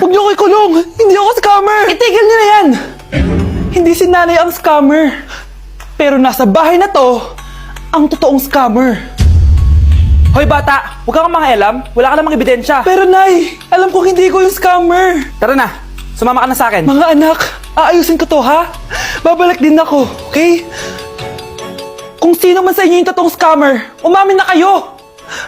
Huwag niyo ko ikulong! Hindi ako scammer! Itigil niyo na yan! Hindi si nanay ang scammer. Pero nasa bahay na to, ang totoong scammer. Hoy bata, huwag kang mangialam. Wala ka namang ebidensya. Pero nay, alam ko hindi ko yung scammer. Tara na, sumama ka na sa akin. Mga anak, aayusin ko to ha? Babalik din ako, okay? Kung sino man sa inyo yung totoong scammer, umamin na kayo!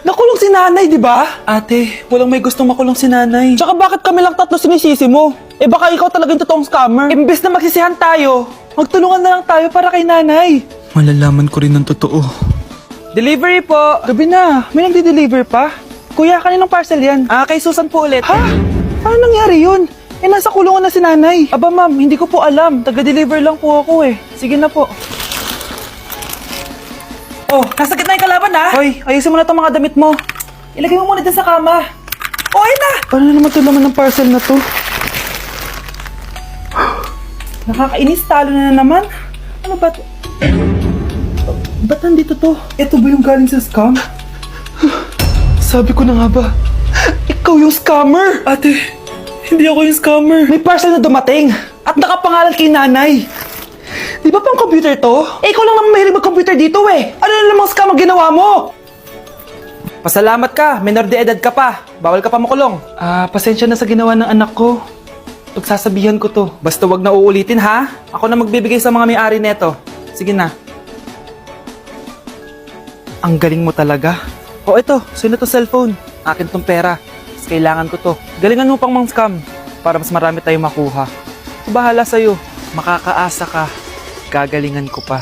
Nakulong si nanay, di ba? Ate, walang may gustong makulong si nanay. Tsaka bakit kami lang tatlo sinisisi mo? Eh baka ikaw talaga yung totoong scammer. Imbes na magsisihan tayo, magtulungan na lang tayo para kay nanay. Malalaman ko rin ang totoo. Delivery po! Gabi na, may nagde-deliver pa? Kuya, kaninong parcel yan? Kay Susan po ulit. Ha? Paano nangyari yun? Eh, nasa kulungan na si nanay. Aba ma'am, hindi ko po alam. Taga-deliver lang po ako eh. Sige na po. Oh, nasa gitna yung kalaban ha? Hoy, ayusin mo na itong mga damit mo. Ilagay mo muna dyan sa kama. Oh, ayun na! Paano naman ito laman ng parcel na to? Nakakainis, talo na naman. Ano ba ito? Ba't nandito to? Ito ba yung galing sa scam? Sabi ko na nga ba, ikaw yung scammer! Ate, hindi ako yung scammer. May parcel na dumating at nakapangalan kay nanay. Di ba pang computer to? Eh, ikaw lang naman mahilig mag-computer dito eh. Ano na namang scam ang ginawa mo? Pasalamat ka, minor de edad ka pa. Bawal ka pa makulong. Pasensya na sa ginawa ng anak ko. Pagsasabihan ko to. Basta wag na uulitin ha. Ako na magbibigay sa mga may-ari neto. Sige na. Ang galing mo talaga. O ito, sino to cellphone? Akin tong pera. Mas kailangan ko to. Galingan mo pang mang-scam para mas marami tayong makuha. Bahala sa'yo. Makakaasa ka. Gagalingan ko pa.